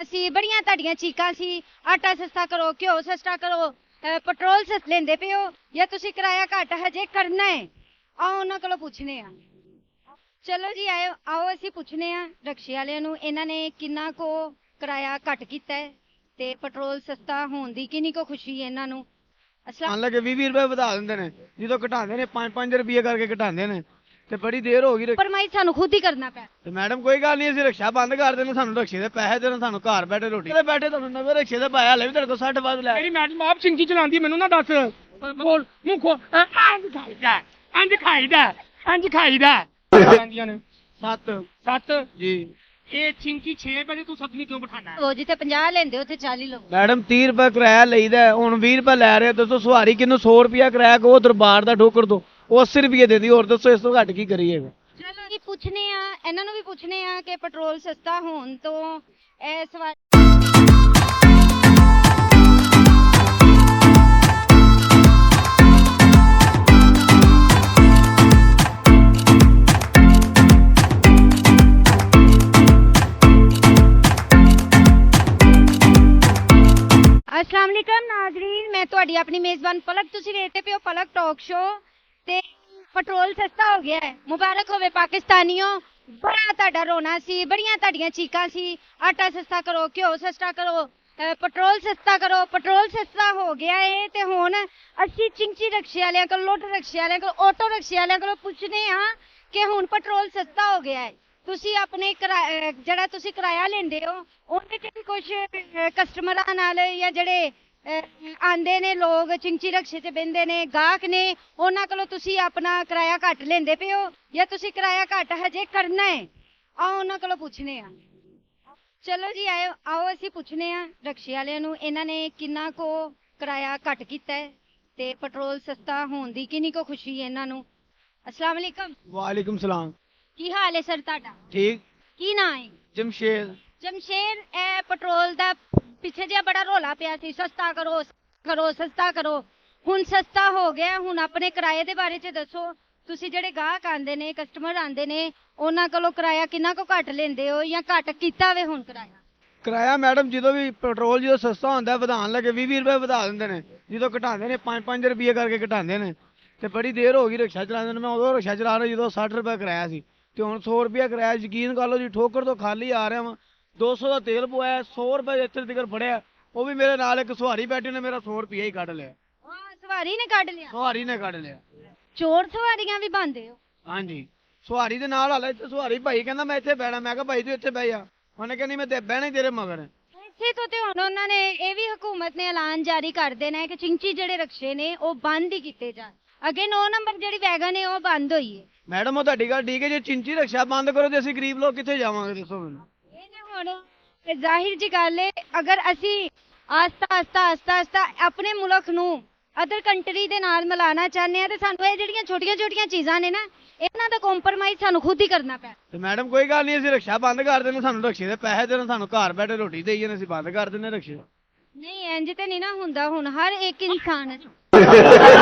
ਸੀ, ਬੜੀਆਂ ਤੁਹਾਡੀਆਂ ਚੀਕਾਂ ਸੀ, ਆਟਾ ਸਸਤਾ ਕਰੋ, ਘਿਓ ਸਸਤਾ ਕਰੋ, ਪੈਟਰੋਲ ਸਸਤਾ ਲੈਂਦੇ ਪਏ ਹੋ ਜਾਂ ਤੁਸੀਂ ਕਿਰਾਇਆ ਘੱਟ ਹਜੇ ਕਰਨਾ ਹੈ? ਆਓ ਉਹਨਾਂ ਕੋਲੋਂ ਪੁੱਛਨੇ ਆ। ਚਲੋ ਜੀ ਆਓ ਅਸੀਂ ਪੁੱਛਨੇ ਆ ਰਕਸ਼ੇ ਵਾਲਿਆਂ ਨੂੰ, ਇਹਨਾਂ ਨੇ ਕਿੰਨਾ ਕੋ ਕਿਰਾਇਆ ਘੱਟ ਕੀਤਾ ਹੈ ਤੇ ਪੈਟਰੋਲ ਸਸਤਾ ਹੋਣ ਦੀ ਕਿੰਨੀ ਕੋ ਖੁਸ਼ੀ ਹੈ ਇਹਨਾਂ ਨੂੰ। ਮੰਨ ਲਾ ਕਿ 20 ਰੁਪਏ ਵਧਾ ਦਿੰਦੇ ਨੇ, ਜਦੋਂ ਘਟਾਉਂਦੇ ਨੇ 5-5 ਰੁਪਏ ਕਰਕੇ ਘਟਾਉਂਦੇ ਨੇ ਤੇ ਬੜੀ ਦੇਰ ਹੋ ਗਈ। ਪਰਮਾਈ ਸਾਨੂੰ ਖੁਦ ਹੀ ਕਰਨਾ ਪਿਆ। ਤੇ ਮੈਡਮ ਕੋਈ ਗੱਲ ਨਹੀਂ, ਅਸੀਂ ਰਕਸ਼ਾ ਬੰਦ ਕਰ ਦੇਣਾ, ਸਾਨੂੰ ਰਕਸ਼ੇ ਦੇ ਪੈਸੇ ਦੇਣ, ਸਾਨੂੰ ਘਰ ਬੈਠੇ ਰੋਟੀ ਤੇ ਬੈਠੇ ਤੁਹਾਨੂੰ ਨਵੇਂ ਰਕਸ਼ੇ ਦੇ ਪਾਇਆ ਹਲੇ ਵੀ ਤੁਹਾਡੇ ਕੋਲ 60 ਵੱਧ ਲੈ। ਮੇਰੀ ਮੈਡਮ ਆਪ ਚਿੰਗੀ ਚਲਾਉਂਦੀ, ਮੈਨੂੰ ਨਾ ਦੱਸ ਬੋਲ ਮੂੰਹ ਖੋ ਇੰਜ ਖਾਈਦਾ ਜਾਂਦੀਆਂ ਨੇ 7 ਜੀ ਇਹ ਚਿੰਕੀ 6 ਵਜੇ ਤੂੰ ਸੱਤਵੀਂ ਕਿਉਂ ਬਿਠਾਣਾ ਹੈ? ਉਹ ਜਿੱਥੇ 50 ਲੈਂਦੇ ਉੱਥੇ 40 ਲਓ। ਮੈਡਮ 30 ਰੁਪਏ ਕਿਰਾਇਆ ਲਈਦਾ, ਹੁਣ 20 ਰੁਪਏ ਲੈ ਰਹੇ, ਦੱਸੋ ਸਵਾਰੀ ਕਿਹਨੂੰ 100 ਰੁਪਿਆ ਕਿਰਾਇਆ ਕੋ ਦਰਬਾਰ ਦਾ ਠੋਕਰ ਦੋ, ਉਹ 80 ਰੁਪਏ ਦਿੰਦੀ, ਹੋਰ ਦੱਸੋ ਇਸ ਤੋਂ ਘੱਟ ਕੀ ਕਰੀਏ। ਚਲੋ ਜੀ ਪੁੱਛਨੇ ਆ ਇਹਨਾਂ ਨੂੰ ਵੀ ਪੁੱਛਨੇ ਆ ਕਿ ਪੈਟਰੋਲ ਸਸਤਾ ਹੋਣ ਤੋਂ ਇਸ ਵਾਰ अस्सलाम वालेकुम नाज़रीन, मैं ਤੁਹਾਡੀ ਆਪਣੀ ਮੇਜ਼ਬਾਨ ਪਲਕ, ਤੁਸੀਂ ਵੇਖਦੇ ਪਿਓ ਪਲਕ ਟਾਕ ਸ਼ੋ। ਤੇ ਪੈਟਰੋਲ ਸਸਤਾ ਹੋ ਗਿਆ ਹੈ, ਮੁਬਾਰਕ ਹੋਵੇ ਪਾਕਿਸਤਾਨੀਓ। ਬੜਾ ਤੁਹਾਡਾ ਰੋਣਾ ਸੀ, ਬੜੀਆਂ ਤੁਹਾਡੀਆਂ ਚੀਕਾਂ ਸੀ, ਆਟਾ ਸਸਤਾ ਕਰੋ, ਘਿਓ ਸਸਤਾ ਕਰੋ, ਪੈਟਰੋਲ ਸਸਤਾ ਕਰੋ। ਪੈਟਰੋਲ ਸਸਤਾ ਹੋ ਗਿਆ ਹੈ ਤੇ ਹੁਣ ਅਸੀਂ ਚਿੰਚੀ ਰਕਸ਼ੇ ਵਾਲਿਆਂ ਕੋਲ, ਲੁੱਟ ਰਕਸ਼ੇ ਵਾਲਿਆਂ ਕੋਲ, ਆਟੋ ਰਕਸ਼ੇ ਵਾਲਿਆਂ ਕੋਲ ਪੁੱਛਦੇ ਹਾਂ ਕਿ ਹੁਣ ਪੈਟਰੋਲ ਸਸਤਾ ਹੋ ਗਿਆ ਹੈ, ਤੁਸੀਂ ਆਪਣੇ ਜਿਹੜਾ ਤੁਸੀਂ ਕਿਰਾਇਆ ਲੈਂਦੇ ਹੋ ਉਹਦੇ 'ਚ ਵੀ ਕੁਝ ਕਸਟਮਰਾਂ ਨਾਲ ਜਾਂ ਜਿਹੜੇ ਆਂਦੇ ਨੇ ਲੋਕ ਚਿੰਚੀ ਰਕਸ਼ੇ 'ਚ ਬਹਿੰਦੇ ਨੇ ਗਾਹਕ ਨੇ, ਉਹਨਾਂ ਕੋਲੋਂ ਤੁਸੀਂ ਆਪਣਾ ਕਿਰਾਇਆ ਘੱਟ ਲੈਂਦੇ ਪਏ ਹੋ ਜਾਂ ਤੁਸੀਂ ਕਿਰਾਇਆ ਘੱਟ ਹਜੇ ਕਰਨਾ ਹੈ? ਆਓ ਉਹਨਾਂ ਕੋਲੋਂ ਪੁੱਛਨੇ ਆ। ਚਲੋ ਜੀ ਆਓ ਅਸੀਂ ਪੁੱਛਨੇ ਆ ਰਕਸ਼ੇ ਵਾਲਿਆਂ ਨੂੰ, ਇਹਨਾਂ ਨੇ ਕਿੰਨਾ ਕੋ ਕਿਰਾਇਆ ਘੱਟ ਕੀਤਾ ਹੈ ਤੇ ਪੈਟਰੋਲ ਸਸਤਾ ਹੋਣ ਦੀ ਕਿੰਨੀ ਕੋ ਖੁਸ਼ੀ ਹੈ ਇਹਨਾਂ ਨੂੰ। अस्सलाम वालेकुम। ਵਾਲੇਕੁਮ ਸਲਾਮ। ਕੀ ਹਾਲ ਹੈ ਸਰ ਤੁਹਾਡਾ? ਠੀਕ। ਕੀ ਨਾਂ ਹੈ? ਜਮਸ਼ੇਦ। ਜਮਸ਼ੇਦ, ਇਹ ਪੈਟਰੋਲ ਦਾ ਪਿੱਛੇ ਜਿਹਾ ਬੜਾ ਰੋਲਾ ਪਿਆ ਸੀ, ਸਸਤਾ ਕਰੋ ਸਸਤਾ ਕਰੋ, ਹੁਣ ਸਸਤਾ ਹੋ ਗਿਆ, ਹੁਣ ਆਪਣੇ ਕਿਰਾਏ ਦੇ ਬਾਰੇ 'ਚ ਦੱਸੋ। ਤੁਸੀਂ ਜਿਹੜੇ ਗਾਹਕ ਆਂਦੇ ਨੇ, ਕਸਟਮਰ ਆਂਦੇ ਨੇ, ਉਹਨਾਂ ਕੋਲੋਂ ਕਿਰਾਇਆ ਕਿੰਨਾ ਕੁ ਘੱਟ ਲੈਂਦੇ ਹੋ ਜਾਂ ਘੱਟ ਕੀਤਾ ਵੇ ਹੁਣ ਕਿਰਾਇਆ? ਕਿਰਾਇਆ ਮੈਡਮ ਜਦੋਂ ਵੀ ਪੈਟਰੋਲ ਜਦੋਂ ਸਸਤਾ ਹੁੰਦਾ ਵਧਾਉਣ ਲੱਗੇ 20 ਰੁਪਏ ਵਧਾ ਦਿੰਦੇ ਨੇ, ਜਦੋਂ ਘਟਾਉਂਦੇ ਨੇ 5-5 ਰੁਪਏ ਕਰਕੇ ਘਟਾਉਂਦੇ ਨੇ ਤੇ ਬੜੀ ਦੇਰ ਹੋ ਗਈ ਰਕਸ਼ਾ ਚਲਾਉਂਦੇ ਨੇ। ਮੈਂ ਉਦੋਂ ਰਕਸ਼ਾ ਚਲਾ ਰਿਹਾ ਜਦੋਂ 60 ਰੁਪਏ ਕਿਰਾਇਆ ਸੀ ਤੇ ਹੁਣ 100 ਰੁਪਏ ਕਿਰਾਇਆ। ਯਕੀਨ ਕਰ ਲਓ ਜੀ, ਠੋਕਰ ਤੋਂ ਖਾਲੀ ਆ ਰਿਹਾ ਵਾਂ, 200 ਦਾ ਤੇਲ ਪਵਾਇਆ, 100 ਰੁਪਏ ਇੱਥੇ ਤੱਕ ਫੜਿਆ, ਉਹ ਵੀ ਮੇਰੇ ਨਾਲ ਇੱਕ ਸਵਾਰੀ ਬੈਠੀ ਨੇ ਮੇਰਾ 100 ਰੁਪਏ ਹੀ ਕੱਢ ਲਿਆ। ਹਾਂ, ਸਵਾਰੀ ਨੇ ਕੱਢ ਲਿਆ। ਸਵਾਰੀ ਨੇ ਕੱਢ ਲਿਆ। ਚੋਰ ਸਵਾਰੀਆਂ ਵੀ ਬੰਦੇ ਹੋ? ਹਾਂਜੀ, ਸਵਾਰੀ ਦੇ ਨਾਲ ਹਾਲੇ ਇੱਥੇ ਸਵਾਰੀ ਭਾਈ ਕਹਿੰਦਾ ਮੈਂ ਇੱਥੇ ਬਹਿਣਾ, ਮੈਂ ਕਿਹਾ ਭਾਈ ਤੂੰ ਇੱਥੇ ਬਹਿ ਜਾ, ਉਹਨੇ ਕਹਿੰਦੀ ਮੈਂ ਤੇ ਬਹਿਣਾ ਹੀ ਤੇਰੇ ਮਗਰ। ਇੱਥੇ ਤੋਂ ਤੇ ਹੁਣ ਉਹਨਾਂ ਨੇ ਇਹ ਵੀ ਹਕੂਮਤ ਨੇ ਐਲਾਨ ਜਾਰੀ ਕਰ ਦੇਣਾ ਹੈ ਕਿ ਚਿੰਚੀ ਜਿਹੜੇ ਰਕਸ਼ੇ ਨੇ ਉਹ ਬੰਦ ਹੀ ਕੀਤੇ ਜਾਣ। ਅੱਗੇ 9 ਨੰਬਰ ਜਿਹੜੀ ਵੈਗਨ ਹੈ ਉਹ ਬੰਦ ਹੋਈ ਹੈ। ਮੈਡਮ ਉਹ ਤੁਹਾਡੀ ਗੱਲ ਠੀਕ ਹੈ, ਜੇ ਚਿੰਚੀ ਰਕਸ਼ਾ ਬੰਦ ਕਰੋ ਤੇ ਅਸੀਂ ਗਰੀਬ ਲੋਕ ਕਿੱਥੇ ਜਾਵਾਂਗੇ ਦੱਸੋ ਮੈਨੂੰ। ਇਹ ਤੇ ਹੁਣ ਜ਼ਾਹਿਰ ਜੀ ਗੱਲ ਹੈ, ਅਗਰ ਅਸੀਂ ਆਸਤਾ ਆਪਣੇ ਮੁਲਕ ਨੂੰ ਅਦਰ ਕੰਟਰੀ ਦੇ ਨਾਲ ਮਿਲਾਉਣਾ ਚਾਹੁੰਦੇ ਆ ਤੇ ਸਾਨੂੰ ਇਹ ਜਿਹੜੀਆਂ ਛੋਟੀਆਂ ਚੀਜ਼ਾਂ ਨੇ ਨਾ, ਇਹਨਾਂ ਦਾ ਕੰਪਰਮਾਈਜ਼ ਸਾਨੂੰ ਖੁਦ ਹੀ ਕਰਨਾ ਪੈਣਾ। ਤੇ ਮੈਡਮ ਕੋਈ ਗੱਲ ਨਹੀਂ, ਅਸੀਂ ਰਕਸ਼ਾ ਬੰਦ ਕਰ ਦੇਣਾ, ਸਾਨੂੰ ਰਕਸ਼ੇ ਦੇ ਪੈਸੇ ਦੇਣ, ਸਾਨੂੰ ਘਰ ਬੈਠੇ ਰੋਟੀ ਦੇਈ ਜਾਣ, ਅਸੀਂ ਬੰਦ ਕਰ ਦਿੰਦੇ ਰਕਸ਼ੇ। ਨਹੀਂ ਇੰਜ ਤੇ ਨਹੀਂ ਨਾ ਹੁੰਦਾ, ਹੁਣ ਹਰ ਇੱਕ ਇਨਸਾਨ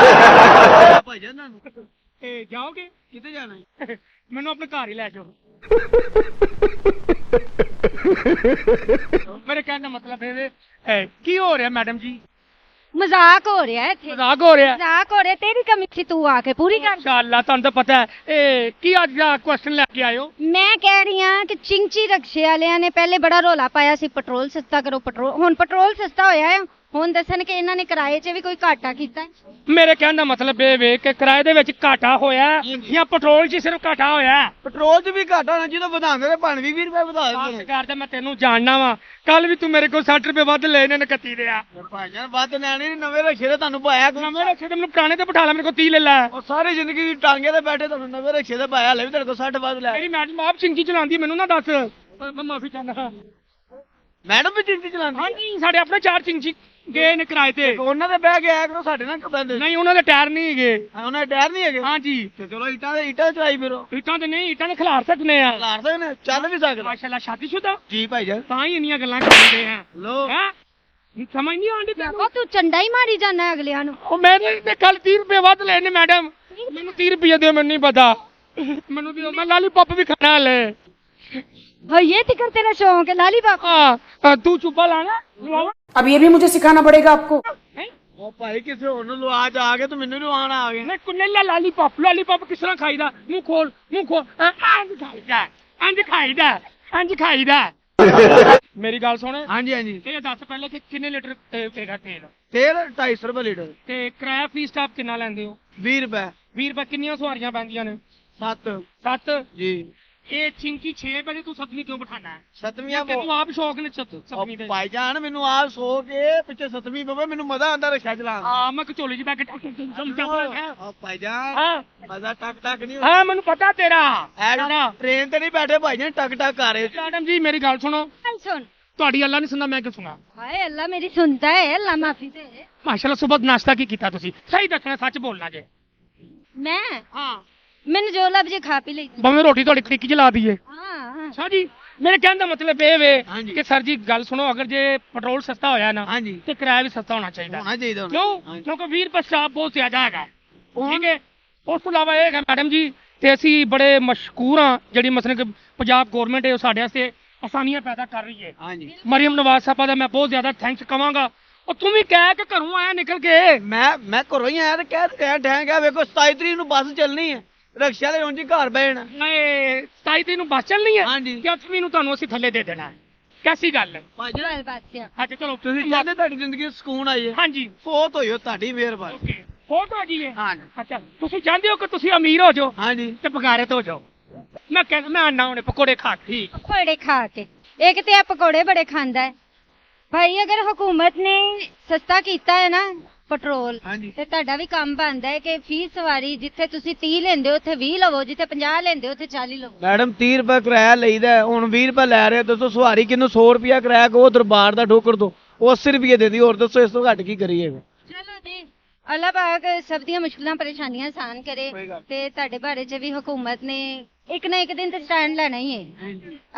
ਭਾਈਜਾਨ ਤੁਹਾਨੂੰ ਇਹ ਜਾਓਗੇ ਕਿੱਥੇ ਜਾਣਾ ਹੈ? ਮੈਨੂੰ ਆਪਣੇ ਘਰ ਹੀ ਲੈ ਜਾਓ। ਮੇਰੇ ਕਹਿਣ ਦਾ ਮਤਲਬ ਇਹ ਕੀ ਹੋ ਰਿਹਾ ਮੈਡਮ ਜੀ? ਮਜ਼ਾਕ ਹੋ ਰਿਹਾ ਇੱਥੇ, ਮਜ਼ਾਕ ਹੋ ਰਿਹਾ? ਮਜ਼ਾਕ ਹੋ ਰਿਹਾ। ਤੇਰੀ ਕਮੀ ਸੀ, ਤੂੰ ਆ ਕੇ ਪੂਰੀ ਕਰ। ਇਨਸ਼ਾਅੱਲਾ, ਤੁਹਾਨੂੰ ਤਾਂ ਪਤਾ ਹੈ ਇਹ ਕੀ ਅੱਜ ਦਾ ਕੁਐਸਚਨ ਲੈ ਕੇ ਆਇਓ। ਮੈਂ ਕਹਿ ਰਹੀ ਹਾਂ ਕਿ ਚਿੰਚੀ ਰਕਸ਼ੇ ਵਾਲਿਆਂ ਨੇ ਪਹਿਲੇ ਬੜਾ ਰੋਲਾ ਪਾਇਆ ਸੀ ਪੈਟਰੋਲ ਸਸਤਾ ਕਰੋ, ਹੁਣ ਪੈਟਰੋਲ ਸਸਤਾ ਹੋਇਆ ਹੈ, ਹੁਣ ਦੱਸਣ ਕਿ ਇਹਨਾਂ ਨੇ ਕਿਰਾਏ 'ਚ ਵੀ ਕੋਈ ਘਾਟਾ ਕੀਤਾ ਹੈ। ਮੇਰੇ ਕਹਿਣ ਦਾ ਮਤਲਬ ਇਹ ਵੇ ਕਿ ਕਿਰਾਏ ਦੇ ਵਿੱਚ ਘਾਟਾ ਹੋਇਆ ਜਾਂ ਪੈਟਰੋਲ 'ਚ ਸਿਰਫ ਘਾਟਾ ਹੋਇਆ? ਪੈਟਰੋਲ 'ਚ ਵੀ ਘਾਟਾ ਨਾ, ਜਦੋਂ ਵਧਾਉਂਦੇ ਨੇ 20 ਰੁਪਏ ਵਧਾ ਦਿੰਦੇ ਨੇ। ਕਰਦਾ ਮੈਂ ਤੈਨੂੰ ਜਾਣਨਾ ਵਾ, ਕੱਲ ਵੀ ਤੂੰ ਮੇਰੇ ਕੋਲ 60 ਰੁਪਏ ਵੱਧ ਲਏ ਨੇ 31 ਦੇ ਆ। ਭਾਈਜਾਨ ਵੱਧ ਲੈਣੇ ਨਹੀਂ, ਨਵੇਂ ਰਕਸ਼ੇ ਤੇ ਤੁਹਾਨੂੰ ਪਾਇਆ ਨਵੇਂ ਰਕਸ਼ੇ ਤੇ ਮੈਨੂੰ ਪੁਰਾਣੇ ਤੇ ਬਿਠਾ ਲੈ, ਮੇਰੇ ਕੋਲ 30 ਲੈ ਲੈ। ਉਹ ਸਾਰੀ ਜ਼ਿੰਦਗੀ ਦੀ ਟਾਂਗੇ ਤੇ ਬੈਠੇ, ਤੁਹਾਨੂੰ ਨਵੇਂ ਰਕਸ਼ੇ ਤੇ ਪਾਇਆ ਹਲੇ ਵੀ ਤੁਹਾਡੇ ਕੋਲ 60 ਵੱਧ ਲੈ। ਮੇਰੀ ਮੈਡਮ ਆਪ ਚਿੰਗੀ ਚਲਾਉਂਦੀ, ਮੈਨੂੰ ਨਾ ਦੱਸ। ਮੈਂ ਮਾਫੀ ਚਾਹੁੰਦਾ। ਮੈਡਮ ਵੀ ਚਿੰਚੀ ਚਲਾਉਂਦੀ? ਹਾਂਜੀ, ਸਾਡੇ ਆਪਣੇ 4 ਚਿੰਗੀ ਗਏ ਨੇ ਕਿਰਾਏ ਤੇ। ਉਹਨਾਂ ਦੇ ਬਹਿ ਕੇ ਆਇਆ ਕਰੋ, ਸਾਡੇ ਨਾਲ ਕਬੰਦੇ। ਨਹੀਂ, ਉਹਨਾਂ ਦੇ ਟਾਇਰ ਨਹੀਂ ਹੈਗੇ। ਉਹਨਾਂ ਦੇ ਟਾਇਰ ਨਹੀਂ ਹੈਗੇ? ਹਾਂਜੀ। ਤੇ ਚਲੋ ਇੱਟਾਂ ਚਲਾਈ ਫਿਰੋ। ਇੱਟਾਂ ਤੇ ਨਹੀਂ, ਇੱਟਾਂ ਦੇ ਖਿਲਾਰ ਸਕਦੇ ਆ। ਖਿਲਾਰ ਸਕਦੇ ਨੇ, ਚੱਲ ਵੀ ਸਕਦੇ। ਮਾਸ਼ਾਅੱਲਾ, ਸ਼ਾਦੀशुदा ਜੀ ਭਾਈਜਾਨ, ਤਾਂ ਹੀ ਇੰਨੀਆਂ ਗੱਲਾਂ ਕਰਦੇ ਆ। ਲੋ ਹੈ ਸਮਝ ਨਹੀਂ ਆਉਂਦੀ ਤੈਨੂੰ? ਉਹ ਤੂੰ ਚੰਡਾ ਹੀ ਮਾਰੀ ਜਾਂਦਾ ਅਗਲਿਆਂ ਨੂੰ। ਉਹ ਮੇਰੇ ਤੇ ਕੱਲ 30 ਰੁਪਏ ਵੱਧ ਲਏ ਨੇ ਮੈਡਮ, ਮੈਨੂੰ 30 ਰੁਪਏ ਦਿਓ, ਮੈਨੂੰ ਨਹੀਂ ਪਤਾ, ਮੈਨੂੰ ਦਿਓ, ਮੈਂ ਲਾਲੀਪੌਪ ਵੀ ਖਾਣਾ ਹਲੇ। ये तिकर तेरा शौक है लालीपॉप ਹਾਂ ਤੂੰ ਚੁੱਪਾ ਲਾਣਾ ਲਵਾਵਾ अब ये भी मुझे सिखाना पड़ेगा आपको। ਉਹ ਭਾਈ ਕਿਸੇ ਹੋਰ ਨੂੰ ਲਵਾ ਜਾ ਆ ਕੇ ਤੂੰ ਮੈਨੂੰ ਲਵਾਉਣਾ ਆ ਗਿਆ ਨਹੀਂ ਕੁੰਨੇ ਲੈ ਲਾਲੀਪੌਪ ਕਿਸ ਤਰ੍ਹਾਂ ਖਾਈਦਾ ਮੂੰਹ ਖੋਲ ਇੰਜ ਖਾਈਦਾ ਮੇਰੀ ਗੱਲ ਸੁਣ ਹਾਂਜੀ ਹਾਂਜੀ ਇਹ ਦੱਸ ਪਹਿਲੇ ਕਿ ਕਿੰਨੇ ਲੀਟਰ ਪਏਗਾ ਤੇਲ ਤੇਲ 250 ਰੁਪਏ ਲੀਟਰ ਤੇ ਕਿਰਾਇਆ ਫੀਸ ਸਟਾਪ ਕਿੰਨਾ ਲੈਂਦੇ ਹੋ 20 ਰੁਪਏ 20 ਰੁਪਏ ਕਿੰਨੀਆਂ ਸਵਾਰੀਆਂ ਪੈਂਦੀਆਂ ਨੇ 7 7 ਜੀ ਇਹ ਚਿੰਕੀ 6 ਵਜੇ ਤੂੰ 7ਵੀਂ ਕਿਉਂ ਬਿਠਾਣਾ ਹੈ ਸਤਵੀਆਂ ਤੈਨੂੰ ਆਪ ਸ਼ੌਕ ਨੇ 7ਵੀਂ ਦੇ ਭਾਈ ਜਾਨ ਮੈਨੂੰ ਆਪ ਸੋ ਕੇ ਪਿੱਛੇ 7ਵੀਂ ਪਵੇ ਮੈਨੂੰ ਮਜ਼ਾ ਆਉਂਦਾ ਰਿਕਸ਼ਾ ਚਲਾਉਣ ਦਾ ਹਾਂ ਮੈਂ ਕਚੋਲੀ 'ਚ ਬੈ ਕੇ ਹਾਂ ਉਹ ਭਾਈ ਜਾਨ ਮਜ਼ਾ ਟਕ ਟਕ ਨਹੀਂ ਹਾਂ ਮੈਨੂੰ ਪਤਾ ਤੇਰਾ ਟ੍ਰੇਨ ਤੇ ਨਹੀਂ ਬੈਠੇ ਭਾਈ ਜਾਨ ਟਕ ਟਕ ਕਰ ਰਹੇ ਮੈਡਮ ਜੀ ਮੇਰੀ ਗੱਲ ਸੁਣੋ सुन ਤੁਹਾਡੀ ਅੱਲਾ ਨਹੀਂ ਸੁਣਦਾ ਮੈਂ ਕਿਉਂ ਸੁਣਾ हाय अल्लाह मेरी सुनता है अल्लाह माफी दे ਮਾਸ਼ਾਅੱਲਾ ਸਵੇਰ ਨਾਸ਼ਤਾ ਕੀ ਕੀਤਾ ਤੁਸੀਂ ਸਹੀ ਦੱਸਣਾ ਸੱਚ ਬੋਲਣਾ ਜੇ मैं ਹਾਂ मैंने जो लब जे खा पी ली ਭਾਵੇਂ ਰੋਟੀ ਤੁਹਾਡੀ ਖਿੜਕੀ 'ਚ ਲਾ ਦਈਏ हाँ हाँ ਅੱਛਾ ਜੀ ਮੇਰੇ ਕਹਿਣ ਦਾ ਮਤਲਬ ਇਹ ਵੇ ਹਾਂਜੀ। ਕਿ ਸਰ ਜੀ ਗੱਲ ਸੁਣੋ ਅਗਰ ਜੇ ਪੈਟਰੋਲ ਸਸਤਾ ਹੋਇਆ ਨਾ ਹਾਂਜੀ ਤੇ ਕਿਰਾਇਆ ਵੀ ਸਸਤਾ ਹੋਣਾ ਚਾਹੀਦਾ ਹੋਣਾ ਚਾਹੀਦਾ ਹੁਣ। ਕਿਉਂ ਹਾਂਜੀ। ਕਿਉਂਕਿ 20 ਰੁਪਏ ਸਟਾਪ ਬਹੁਤ ਜ਼ਿਆਦਾ ਹੈਗਾ ਠੀਕ ਹੈ ਉਸ ਤੋਂ ਇਲਾਵਾ ਇਹ ਹੈ ਮੈਡਮ ਜੀ ਤੇ ਅਸੀਂ ਬੜੇ ਮਸ਼ਕੂਰ ਹਾਂ ਜਿਹੜੀ ਮਸਲਨ ਕਿ ਪੰਜਾਬ ਗਵਰਨਮੈਂਟ ਹੈ ਉਹ ਸਾਡੇ ਵਾਸਤੇ ਆਸਾਨੀਆਂ ਪੈਦਾ ਕਰ ਰਹੀ ਹੈ ਹਾਂਜੀ ਮਰੀਮ ਨਵਾਜ਼ ਸਾਹਿਬਾ ਦਾ ਮੈਂ ਬਹੁਤ ਜ਼ਿਆਦਾ ਥੈਂਕਸ ਕਵਾਂਗਾ ਉਹ ਤੂੰ ਵੀ ਕਹਿ ਕੇ ਘਰੋਂ ਆਇਆ ਨਿਕਲ ਕੇ ਮੈਂ ਘਰੋਂ ਹੀ ਆਇਆ ਤੇ ਕਹਿ ਠਹਿ ਗਿਆ ਵੇਖੋ 27 ਤਰੀਕ ਨੂੰ ਬੱਸ ਚੱਲਣੀ ਹੈ ਰਿਕਸ਼ਾ ਤੇ ਉਂਝ ਹੀ ਘਰ ਬੈਣ ਨਹੀਂ 27 ਤਰੀਕ ਨੂੰ ਬੱਸ ਚੱਲਣੀ ਹੈ ਹਾਂਜੀ। ਕਿ 8ਵੀਂ ਨੂੰ ਤੁਹਾਨੂੰ ਅਸੀਂ ਥੱਲੇ ਦੇ ਦੇਣਾ ਹੈ ਕੈਸੀ ਗੱਲ ਹੈ गल बात क्या ਅੱਛਾ ਚਲੋ ਤੁਸੀਂ ਚਾਹੁੰਦੇ ਤੁਹਾਡੀ ਜ਼ਿੰਦਗੀ 'ਚ ਸਕੂਨ ਆਈਏ ਹਾਂਜੀ ਫੋਤ ਹੋਇਓ ਤੁਹਾਡੀ ਮਿਹਰਬਾਨੀ ਓਕੇ ਫੋਟੋ ਜੀ ਹੈ ਹਾਂਜੀ ਅੱਛਾ ਤੁਸੀਂ ਚਾਹੁੰਦੇ ਹੋ ਕਿ ਤੁਸੀਂ ਅਮੀਰ ਹੋ ਜਾਓ ਹਾਂਜੀ ਤੇ ਪਗਾਰੇ ਤੋਂ ਹੋ ਜਾਓ ਮੈਂ ਕਹਿੰਦਾ ਮੈਂ ਆਣਾ ਹੁਣੇ ਪਕੌੜੇ ਖਾ ਕੇ ਠੀਕ पकौड़े खा के एक ते पकौड़े बड़े खांदा है भाई अगर हुकूमत ने सस्ता कीता है ना पेट्रोल ਹਾਂਜੀ ਤੇ ਤੁਹਾਡਾ ਵੀ ਕੰਮ ਬਣਦਾ ਹੈ ਕਿ ਫੀਸ ਸਵਾਰੀ ਜਿੱਥੇ ਤੁਸੀਂ 30 ਲੈਂਦੇ ਹੋ ਉੱਥੇ 20 ਲਵੋ ਜਿੱਥੇ 50 ਲੈਂਦੇ ਹੋ ਉੱਥੇ 40 ਲਵੋ ਮੈਡਮ 30 ਰੁਪਏ ਕਿਰਾਇਆ ਲਈਦਾ ਹੈ, ਹੁਣ 20 ਰੁਪਏ ਲੈ ਰਹੇ ਹੋ, ਦੱਸੋ ਸਵਾਰੀ ਕਿਨੂੰ 100 ਰੁਪਿਆ ਕਿਰਾਇਆ ਕੋ ਦਰਬਾਰ ਦਾ ਠੋਕਰ ਦੋ ਉਹ 80 ਰੁਪਏ ਦੇ ਦੀ ਹੋਰ ਦੱਸੋ ਇਸ ਤੋਂ ਘੱਟ ਕੀ ਕਰੀਏ ਚਲੋ ਜੀ ਅੱਲਾਹ ਪਾਕ ਸਭ ਦੀਆਂ ਮੁਸ਼ਕਲਾਂ ਪਰੇਸ਼ਾਨੀਆਂ ਆਸਾਨ ਕਰੇ ਕੋਈ ਗੱਲ। ਤੇ ਤੁਹਾਡੇ ਬਾਰੇ ਚ ਵੀ ਹੁਕੂਮਤ ਨੇ ਇੱਕ ਨਾ ਇੱਕ ਦਿਨ ਤੇ ਸਟੈਂਡ ਲੈਣਾ ਹੀ ਹੈ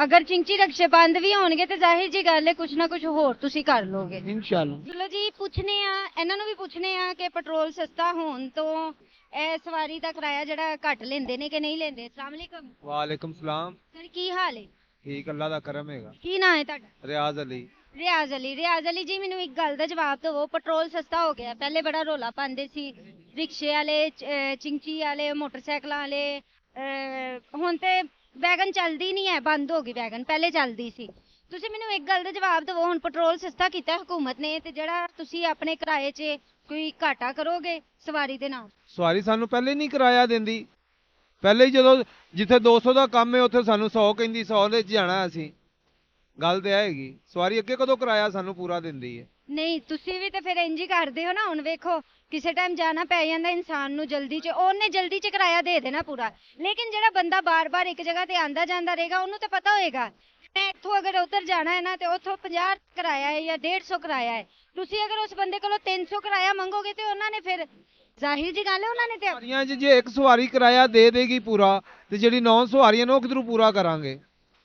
ਅਗਰ ਚਿੰਚੀ ਰਕਸ਼ੇ ਬੰਦ ਵੀ ਹੋਣਗੇ ਤੇ ਜ਼ਾਹਿਰ ਜੀ ਗੱਲ ਹੈ ਕੁਛ ਨਾ ਕੁਛ ਹੋਰ ਤੁਸੀਂ ਕਰ ਲੋਗੇ ਇਨਸ਼ਾਅੱਲਾ ਚਲੋ ਜੀ ਪੁੱਛਨੇ ਆ ਇਹਨਾਂ ਨੂੰ ਵੀ ਪੁੱਛਨੇ ਆ ਕਿ ਪੈਟਰੋਲ ਸਸਤਾ ਹੋਣ ਤੋਂ ਇਹ ਸਵਾਰੀ ਦਾ ਕਿਰਾਇਆ ਜਿਹੜਾ ਘੱਟ ਲੈਂਦੇ ਨੇ ਕਿ ਨਹੀਂ ਲੈਂਦੇ ਅਸਲਾਮ ਅਲੈਕਮ वालेकुम सलाम ਸਰ ਕੀ ਹਾਲ ਹੈ ठीक अल्लाह दा करम हैगा ਕੀ ਨਾਂ ਹੈ ਤੁਹਾਡਾ रियाज अली ਰਿਆਜ਼ ਅਲੀ ਜੀ ਮੈਨੂੰ ਇੱਕ ਗੱਲ ਦਾ ਜਵਾਬ ਦਿਓ ਪੈਟਰੋਲ ਸਸਤਾ ਹੋ ਗਿਆ ਪਹਿਲੇ ਬੜਾ ਰੋਲਾ ਪਾਉਂਦੇ ਸੀ ਰਿਕਸ਼ੇ ਵਾਲੇ ਚਿੰਚੀ ਵਾਲੇ ਮੋਟਰਸਾਈਕਲਾਂ ਵਾਲੇ ਹੁਣ ਤੇ ਵੈਗਨ ਚੱਲਦੀ ਨਹੀਂ ਹੈ ਬੰਦ ਹੋ ਗਈ ਵੈਗਨ ਪਹਿਲੇ ਚੱਲਦੀ ਸੀ ਤੁਸੀਂ ਮੈਨੂੰ ਇੱਕ ਗੱਲ ਦਾ ਜਵਾਬ ਦਿਓ ਹੁਣ ਪੈਟਰੋਲ ਸਸਤਾ ਕੀਤਾ ਹਕੂਮਤ ਨੇ ਤੇ ਜਿਹੜਾ ਤੁਸੀਂ ਆਪਣੇ ਕਿਰਾਏ 'ਚ ਕੋਈ ਘਾਟਾ ਕਰੋਗੇ ਸਵਾਰੀ ਦੇ ਨਾਲ ਸਵਾਰੀ ਸਾਨੂੰ ਪਹਿਲੇ ਨਹੀਂ ਕਿਰਾਇਆ ਦਿੰਦੀ ਪਹਿਲੇ ਹੀ ਜਦੋਂ ਜਿੱਥੇ 200 ਦਾ ਕੰਮ ਹੈ ਉੱਥੇ ਸਾਨੂੰ 100 ਕਹਿੰਦੀ 100 ਦੇ ਚ ਜਾਣਾ ਅਸੀਂ ਗੱਲ ਤੇ ਆਏਗੀ ਸਵਾਰੀ ਅੱਗੇ ਕਦੋਂ ਕਿਰਾਇਆ ਸਾਨੂੰ ਪੂਰਾ ਦਿੰਦੀ ਹੈ ਨਹੀਂ ਤੁਸੀਂ ਵੀ ਤੇ ਫਿਰ ਇੰਜ ਹੀ ਕਰਦੇ ਹੋ ਨਾ ਹੁਣ ਵੇਖੋ ਕਿਸੇ ਟਾਈਮ ਜਾਣਾ ਪੈ ਜਾਂਦਾ ਇਨਸਾਨ ਨੂੰ ਜਲਦੀ 'ਚ ਉਹਨੇ ਜਲਦੀ 'ਚ ਕਿਰਾਇਆ ਦੇ ਦੇਣਾ ਪੂਰਾ ਲੇਕਿਨ ਜਿਹੜਾ ਬੰਦਾ ਬਾਰ-ਬਾਰ ਇੱਕ ਜਗ੍ਹਾ ਤੇ ਆਂਦਾ ਜਾਂਦਾ ਰਹੇਗਾ ਉਹਨੂੰ ਤਾਂ ਪਤਾ ਹੋਏਗਾ ਮੈਂ ਇੱਥੋਂ ਅਗਰ ਉੱਧਰ ਜਾਣਾ ਹੈ ਨਾ ਤੇ ਉੱਥੋਂ 50 ਕਿਰਾਇਆ ਹੈ ਜਾਂ 150 ਕਿਰਾਇਆ ਹੈ ਤੁਸੀਂ ਅਗਰ ਉਸ ਬੰਦੇ ਕੋਲੋਂ 300 ਕਿਰਾਇਆ ਮੰਗੋਗੇ ਤੇ ਉਹਨਾਂ ਨੇ ਫਿਰ ਜ਼ਾਹਿਰ ਜੀ ਗੱਲ ਹੈ ਉਹਨਾਂ ਨੇ ਤੇ ਸਵਾਰੀਆਂ 'ਚ ਜੇ ਇੱਕ ਸਵਾਰੀ ਕਿਰਾਇਆ ਦੇ ਦੇਗੀ ਪੂਰਾ ਤੇ ਜਿਹੜੀ 9 ਸਵਾਰੀਆਂ ਨੇ ਉਹ ਕਿਧਰੋਂ ਪੂਰਾ ਕਰਾਂਗੇ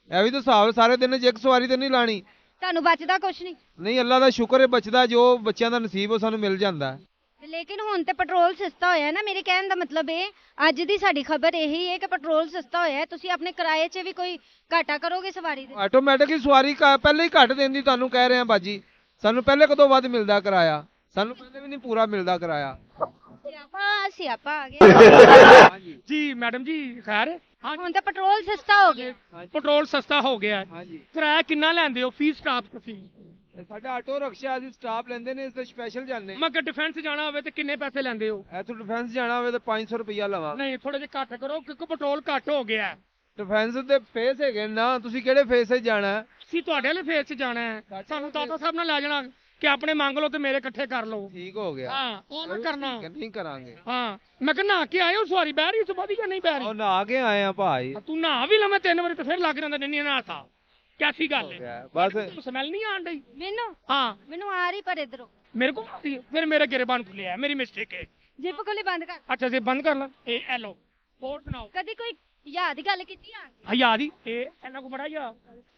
ਇਹ ਵੀ ਤਾਂ ਹਿਸਾਬ ਸਾਰੇ ਦਿਨ 'ਚ ਇੱਕ ਸਵਾਰੀ ਤੇ ਨਹੀਂ ਲਾਣੀ ਤੁਹਾਨੂੰ ਬਚਦਾ ਕੁਛ ਨਹੀਂ ਨਹੀਂ ਅੱਲਾ ਦਾ ਸ਼ੁਕਰ ਹੈ ਬਚਦਾ ਜੋ ਬੱਚਿਆਂ ਦਾ ਨਸੀਬ ਉਹ ਸਾਨੂੰ ਮਿਲ ਜਾਂਦਾ ਹੈ ਲੇਕਿਨ ਹੁਣ ਤੇ ਪੈਟਰੋਲ ਸਸਤਾ ਹੋਇਆ ਨਾ ਮੇਰੇ ਕਹਿਣ ਦਾ ਮਤਲਬ ਇਹ ਅੱਜ ਦੀ ਸਾਡੀ ਖਬਰ ਇਹੀ ਹੈ ਕਿ ਪੈਟਰੋਲ ਸਸਤਾ ਹੋਇਆ ਹੈ ਤੁਸੀਂ ਆਪਣੇ ਕਿਰਾਏ 'ਚ ਵੀ ਕੋਈ ਘਾਟਾ ਕਰੋਗੇ ਸਵਾਰੀ ਦੇ ਆਟੋਮੈਟਿਕ ਹੀ ਸਵਾਰੀ ਪਹਿਲੇ ਹੀ ਘੱਟ ਦਿੰਦੀ ਤੁਹਾਨੂੰ ਕਹਿ ਰਹੇ ਆ ਬਾਜੀ ਸਾਨੂੰ ਪਹਿਲੇ ਕਦੋਂ ਵੱਧ ਮਿਲਦਾ ਕਿਰਾਇਆ ਸਾਨੂੰ ਪਹਿਲੇ ਵੀ ਨਹੀਂ ਪੂਰਾ ਮਿਲਦਾ ਕਿਰਾਇਆ ਸਿਆਪਾ ਆ ਗਿਆ ਜੀ ਮੈਡਮ ਜੀ ਖੈਰ ਹਾਂ ਹੁਣ ਤਾਂ ਪੈਟਰੋਲ ਸਸਤਾ ਹੋ ਗਿਆ ਪੈਟਰੋਲ ਸਸਤਾ ਹੋ ਗਿਆ ਹੈ। ਹਾਂਜੀ ਕਿਰਾਇਆ ਕਿੰਨਾ ਲੈਂਦੇ ਹੋ ਫੀਸ ਸਟਾਪ ਤੁਸੀਂ ਸਾਡਾ ਆਟੋ ਰਿਕਸ਼ਾ ਅਸੀਂ ਸਟਾਫ ਲੈਂਦੇ ਨੇ ਇਸ ਤੇ ਸਪੈਸ਼ਲ ਜਾਂਦੇ ਮੈਂ ਕਿ ਡਿਫੈਂਸ ਜਾਣਾ ਹੋਵੇ ਤੇ ਕਿੰਨੇ ਪੈਸੇ ਲੈਂਦੇ ਹੋ ਇੱਥੋਂ ਡਿਫੈਂਸ ਜਾਣਾ ਹੋਵੇ ਤਾਂ 500 ਰੁਪਇਆ ਲਵਾਂ ਨਹੀਂ ਥੋੜੇ ਜਿਹਾ ਘੱਟ ਕਰੋ ਕਿਉਂਕਿ ਪੈਟਰੋਲ ਘੱਟ ਹੋ ਗਿਆ ਹੈ। ਡਿਫੈਂਸ ਦੇ ਫੇਸ ਹੈਗੇ ਨਾ ਤੁਸੀਂ ਕਿਹੜੇ ਫੇਸ 'ਤੇ ਜਾਣਾ ਹੈ? ਅਸੀਂ ਤੁਹਾਡੇ ਵਾਲੇ ਫੇਸ 'ਚ ਜਾਣਾ ਹੈ ਸਾਨੂੰ ਦਾਦਾ ਸਾਹਿਬ ਨਾਲ ਲੈ ਜਾਣਾ ਕਿ ਆਪਣੇ ਮੰਗ ਲਓ ਤੇ ਮੇਰੇ ਇਕੱਠੇ ਕਰ ਲਓ ਠੀਕ ਹੋ ਗਿਆ ਹਾਂ ਉਹ ਨਾ ਕਰਨਾ ਨਹੀਂ ਕਰਾਂਗੇ ਹਾਂ ਮੈਂ ਕਿਹਾ ਨਹਾ ਕੇ ਆਇਓ ਸਵਾਰੀ ਬਹਿ ਰਹੀ ਸੀ ਵਧੀਆ ਨਹੀਂ ਬਹਿ ਉਹ ਰਹੀ ਨਹਾ ਕੇ ਆਏ ਆ ਭਾਈ ਤੂੰ ਨਹਾ ਵੀ ਲਵੇਂ 3 ਵਾਰੀ ਤੇ ਫਿਰ ਲੱਗ ਜਾਂਦਾ ਨਹੀਂ ਨਹਾਤਾ ਕੈਸੀ ਗੱਲ ਹੈ ਗਿਆ, ਬਸ ਸਮੈਲ ਨਹੀਂ ਆਣ ਡਈ ਮੈਨੂੰ ਹਾਂ ਆ ਰਹੀ ਪਰ ਇਧਰੋਂ ਮੇਰੇ ਕੋਲ ਆਉਂਦੀ ਹੈ। ਫਿਰ ਮੇਰੇ ਗਿਰਬਾਨ ਖੁੱਲਿਆ ਮੇਰੀ ਮਿਸਟੇਕ ਹੈ ਜਿਪ ਕੋਲੇ ਬੰਦ ਕਰ ਅੱਛਾ ਜੀ ਬੰਦ ਕਰ ਲਾ ਇਹ ਐ ਲਓ ਹੋਰ ਸੁਣਾਓ ਕਦੀ ਕੋਈ ਯਾਦ ਦੀ ਗੱਲ ਕੀਤੀ ਆ ਹਯਾ ਦੀ ਇਹ ਇਹਨਾਂ ਕੋ ਬੜਾ ਯਾ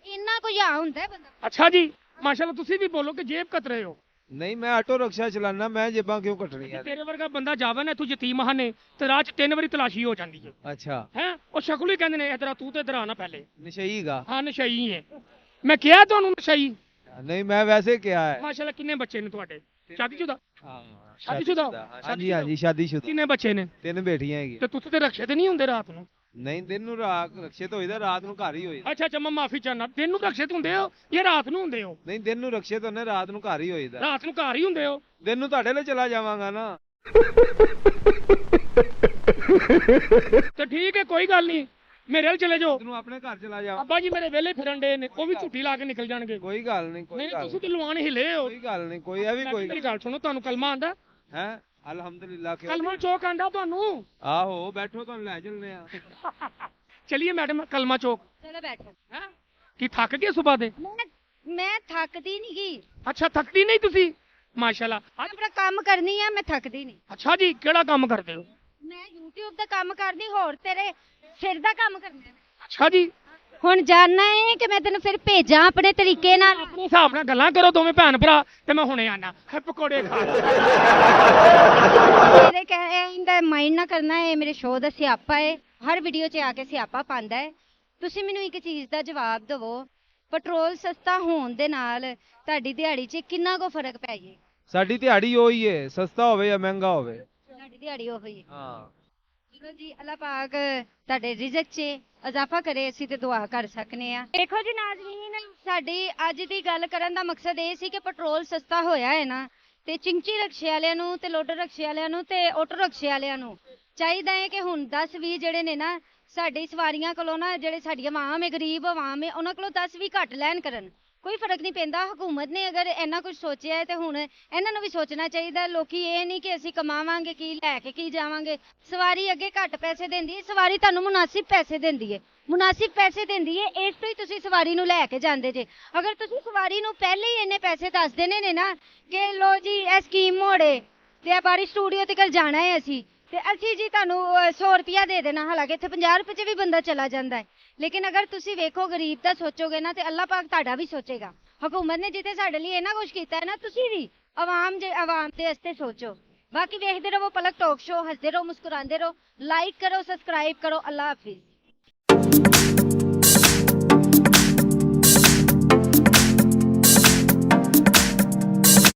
ਇੰਨਾ ਕੋਈ ਯਾ ਹੁੰਦਾ ਹੈ ਬੰਦਾ ਅੱਛਾ ਜੀ ਮਾਸ਼ਾਅੱਲਾ ਤੁਸੀਂ ਵੀ ਬੋਲੋ ਕਿ ਜੇਬ ਕਤ ਰਹੇ ਹੋ ਨਹੀਂ ਮੈਂ ਆਟੋ ਰਿਕਸ਼ਾ ਚਲਾਨਾ, ਮੈਂ ਜੇਬਾਂ ਕਿਉਂ ਕੱਟਣੀਆਂ ਨੇ? ਤੇਰੇ ਵਰਗਾ ਬੰਦਾ ਜਾਵੇ ਨਾ ਇੱਥੋਂ ਯਤੀਮਖਾਨੇ ਤੇ ਰਾਹ 'ਚ 3 ਵਾਰੀ ਤਲਾਸ਼ੀ ਹੋ ਜਾਂਦੀ ਹੈ ਅੱਛਾ ਹੈ। ਉਹ ਸ਼ਕਲ ਹੀ ਕਹਿੰਦੇ ਨੇ ਇਧਰ ਤੂੰ ਤੇ ਇਧਰ ਆ ਨਾ ਪਹਿਲੇ। ਨਸ਼ਈਗਾ? ਹਾਂ ਨਸ਼ਈ ਹੈ। ਮੈਂ ਕਿਹਾ ਤੁਹਾਨੂੰ ਨਸ਼ਈ। ਨਹੀਂ ਮੈਂ ਵੈਸੇ ਕਿਹਾ ਹੈ। ਮਾਸ਼ਾਅੱਲਾ ਕਿੰਨੇ ਬੱਚੇ ਨੇ ਤੁਹਾਡੇ? ਸ਼ਾਦੀशुदा? ਹਾਂ ਸ਼ਾਦੀशुदा? ਹਾਂਜੀ ਹਾਂਜੀ ਸ਼ਾਦੀशुदा। ਕਿੰਨੇ ਬੱਚੇ ਨੇ? 3 ਬੇਟੀਆਂ ਹੈਗੀਆਂ। ਤੇ ਤੁਸੀਂ ਤੇ ਰਕਸ਼ੇ ਤੇ ਨਹੀਂ ਹੁੰਦੇ ਰਾਤ ਨੂੰ? ਨਹੀਂ ਦਿਨ ਨੂੰ ਰਕਸ਼ੇ ਤੋਂ ਹੋਈਦਾ, ਰਾਤ ਨੂੰ ਘਰ ਹੀ ਹੋਈਦਾ। ਅੱਛਾ ਅੱਛਾ, ਮੈਂ ਮਾਫੀ ਚਾਹਨਾ। ਦਿਨ ਨੂੰ ਰਕਸ਼ੇ ਤੇ ਹੁੰਦੇ ਹੋ ਜਾਂ ਰਾਤ ਨੂੰ ਹੁੰਦੇ ਹੋ? ਨਹੀਂ ਦਿਨ ਨੂੰ ਰਕਸ਼ੇ ਤੋਂ ਨੇ, ਰਾਤ ਨੂੰ ਘਰ ਹੀ ਹੋਈਦਾ। ਰਾਤ ਨੂੰ ਘਰ ਹੀ ਹੁੰਦੇ ਹੋ? ਦਿਨ ਨੂੰ ਤੁਹਾਡੇ ਲਈ ਚਲਾ ਜਾਵਾਂਗਾ ਨਾ। ਤੇ ਠੀਕ ਹੈ, ਕੋਈ ਗੱਲ ਨਹੀਂ, ਮੇਰੇ ਨਾਲ ਚਲੇ ਜਾਓ। ਤੈਨੂੰ ਆਪਣੇ ਘਰ ਚਲਾ ਜਾ। ਅੱਬਾ ਜੀ ਮੇਰੇ ਵਿਹਲੇ ਫਿਰਨ ਦੇ ਨੇ, ਉਹ ਵੀ ਝੁੱਟੀ ਲਾ ਕੇ ਨਿਕਲ ਜਾਣਗੇ। ਕੋਈ ਗੱਲ ਨਹੀਂ, ਕੋਈ ਨਹੀਂ ਗੱਲ ਤੁਸੀਂ ਤੇ ਲਵਾਨ ਹਿਲੇ ਹੋ। ਕੋਈ ਗੱਲ ਨਹੀਂ, ਕੋਈ ਇਹ ਵੀ ਕੋਈ ਮੇਰੀ ਗੱਲ ਸੁਣੋ, ਤੁਹਾਨੂੰ ਕਲਮਾ ਆਂਦਾ? ਹੈ। ਅਲਹਮਦੁਲਿਲਾ। ਕਲਮਾ ਚੌਕ ਆਂਦਾ ਤੁਹਾਨੂੰ? ਆਹੋ ਬੈਠੋ, ਤੁਹਾਨੂੰ ਲੈ ਚੱਲਦੇ ਆ। ਚਲਿਏ ਮੈਡਮ ਕਲਮਾ ਚੌਕ। ਚਲੋ ਬੈਠੋ। ਹੈ ਕੀ ਥੱਕ ਗਏ ਸੁਬਾ ਦੇ? ਮੈਂ ਥੱਕਦੀ ਨਹੀਂ ਗੀ। ਅੱਛਾ ਥੱਕਦੀ ਨਹੀਂ ਤੁਸੀਂ? ਮਾਸ਼ਾਅੱਲਾ। ਮੈਂ ਆਪਣਾ ਕੰਮ ਕਰਨੀ ਆ, ਮੈਂ ਥੱਕਦੀ ਨਹੀਂ। ਅੱਛਾ ਜੀ, ਕਿਹੜਾ ਕੰਮ ਕਰਦੇ ਹੋ? ਮੈਂ YouTube ਦਾ ਕੰਮ ਕਰਦੀ, ਹੋਰ ਤੇਰੇ ਸਿਰ ਦਾ ਕੰਮ ਕਰਨਾ। ਅੱਛਾ ਜੀ, ਹੁਣ ਜਾਣਨਾ ਹੈ ਕਿ ਮੈਂ ਤੈਨੂੰ ਫਿਰ ਭੇਜਾਂ ਆਪਣੇ ਤਰੀਕੇ ਨਾਲ? ਆਪਣੇ ਹਿਸਾਬ ਨਾਲ ਗੱਲਾਂ ਕਰੋ ਦੋਵੇਂ ਭੈਣ ਭਰਾ, ਤੇ ਮੈਂ ਹੁਣੇ ਆਣਾ ਪਕੌੜੇ ਖਾ। ਮੇਰੇ ਕਹਿੰਦਾ ਮਾਈਂਡ ਨਾ ਕਰਨਾ ਹੈ, ਮੇਰੇ ਸ਼ੋਅ ਦਾ ਸਿਆਪਾ ਹੈ, ਹਰ ਵੀਡੀਓ 'ਚ ਆ ਕੇ ਸਿਆਪਾ ਪਾਉਂਦਾ ਹੈ। ਤੁਸੀਂ ਮੈਨੂੰ ਇੱਕ ਚੀਜ਼ ਦਾ ਜਵਾਬ ਦਿਵੋ, ਪੈਟਰੋਲ ਸਸਤਾ ਹੋਣ ਦੇ ਨਾਲ ਤੁਹਾਡੀ ਦਿਹਾੜੀ 'ਚ ਕਿੰਨਾ ਕੁ ਫਰਕ ਪੈ ਜੇ? ਸਾਡੀ ਦਿਹਾੜੀ ਉਹੀ ਹੈ, ਸਸਤਾ ਹੋਵੇ ਜਾਂ ਮਹਿੰਗਾ ਹੋਵੇ। ਤੁਹਾਡੀ ਦਿਹਾੜੀ ਉਹ ਹੀ ਹੈ। ਹਾਂ ਚਲੋ ਜੀ, ਅੱਲਾਹ ਪਾਕ ਤੁਹਾਡੇ ਰਿਜ਼ਕ 'ਚ ਇਜ਼ਾਫਾ ਕਰੇ, ਅਸੀਂ ਤੇ ਦੁਆ ਕਰ ਸਕਨੇ ਆ। ਦੇਖੋ ਜੀ ਨਾਜ਼ਰੀਨ, ਸਾਡੀ ਅੱਜ ਦੀ ਗੱਲ ਕਰਨ ਦਾ ਮਕਸਦ ਇਹ ਸੀ ਕਿ ਪੈਟਰੋਲ ਸਸਤਾ ਹੋਇਆ ਹੈ ਨਾ, ਤੇ ਚਿੰਚੀ ਰਕਸ਼ੇ ਵਾਲਿਆਂ ਨੂੰ ਤੇ ਲੋਡਰ ਰਕਸ਼ੇ ਵਾਲਿਆਂ ਨੂੰ ਤੇ ਆਟੋ ਰਕਸ਼ੇ ਵਾਲਿਆਂ ਨੂੰ ਚਾਹੀਦਾ ਹੈ ਕਿ ਹੁਣ 10-20 ਜਿਹੜੇ ਨੇ ਨਾ ਸਾਡੀ ਸਵਾਰੀਆਂ ਕੋਲੋਂ ਨਾ, ਜਿਹੜੇ ਸਾਡੀ ਆਵਾਮ ਹੈ, ਗਰੀਬ ਆਵਾਮ ਹੈ, ਉਹਨਾਂ ਕੋਲੋਂ 10-20 ਘੱਟ ਲੈਣ ਕਰਨ। ਕੋਈ ਫਰਕ ਨਹੀਂ ਪੈਂਦਾ। ਹਕੂਮਤ ਨੇ ਅਗਰ ਇੰਨਾ ਕੁਝ ਸੋਚਿਆ ਹੈ ਤੇ ਹੁਣ ਇਹਨਾਂ ਨੂੰ ਵੀ ਸੋਚਣਾ ਚਾਹੀਦਾ। ਲੋਕੀ ਇਹ ਨਹੀਂ ਕਿ ਅਸੀਂ ਕਮਾਵਾਂਗੇ ਕੀ, ਲੈ ਕੇ ਕੀ ਜਾਵਾਂਗੇ। ਸਵਾਰੀ ਅੱਗੇ ਘੱਟ ਪੈਸੇ ਦਿੰਦੀ ਹੈ, ਸਵਾਰੀ ਤੁਹਾਨੂੰ ਮੁਨਾਸਿਬ ਪੈਸੇ ਦਿੰਦੀ ਹੈ, ਮੁਨਾਸਿਬ ਪੈਸੇ ਦਿੰਦੀ ਹੈ, ਇਸ ਤੋਂ ਹੀ ਤੁਸੀਂ ਸਵਾਰੀ ਨੂੰ ਲੈ ਕੇ ਜਾਂਦੇ ਜੇ। ਅਗਰ ਤੁਸੀਂ ਸਵਾਰੀ ਨੂੰ ਪਹਿਲੇ ਹੀ ਇੰਨੇ ਪੈਸੇ ਦੱਸ ਦੇਣੇ ਨੇ ਨਾ ਕਿ ਲੋ ਜੀ ਇਹ ਸਕੀਮ ਮੋੜੇ ਤੇ ਇਹ ਬਾਰੀ ਸਟੂਡੀਓ ਤੱਕ ਜਾਣਾ ਹੈ ਅਸੀਂ, ਤੇ ਅਸੀਂ ਜੀ ਤੁਹਾਨੂੰ 100 ਰੁਪਇਆ ਦੇ ਦੇਣਾ। ਹਾਲਾਂਕਿ ਇੱਥੇ 50 ਰੁਪਏ 'ਚ ਵੀ ਬੰਦਾ ਚਲਾ ਜਾਂਦਾ ਹੈ, ਲੇਕਿਨ ਅਗਰ ਤੁਸੀਂ ਵੇਖੋ ਗਰੀਬ ਦਾ ਸੋਚੋਗੇ ਨਾ ਤੇ ਅੱਲਾਹ ਪਾਕ ਤੁਹਾਡਾ ਵੀ ਸੋਚੇਗਾ। ਹਕੂਮਤ ਨੇ ਜਿੱਥੇ ਸਾਡੇ ਲਈ ਇੰਨਾ ਕੁਝ ਕੀਤਾ ਹੈ ਨਾ, ਤੁਸੀਂ ਵੀ ਆਵਾਮ ਦੇ ਵਾਸਤੇ ਸੋਚੋ। ਬਾਕੀ ਵੇਖਦੇ ਰਹੋ ਪਲਕ ਟਾਕ ਸ਼ੋ, ਹੱਸਦੇ ਰਹੋ, ਮੁਸਕਰਾਉਂਦੇ ਰਹੋ, ਲਾਈਕ ਕਰੋ, ਸਬਸਕ੍ਰਾਈਬ ਕਰੋ। ਅੱਲਾਹ ਹਾਫਿਜ਼।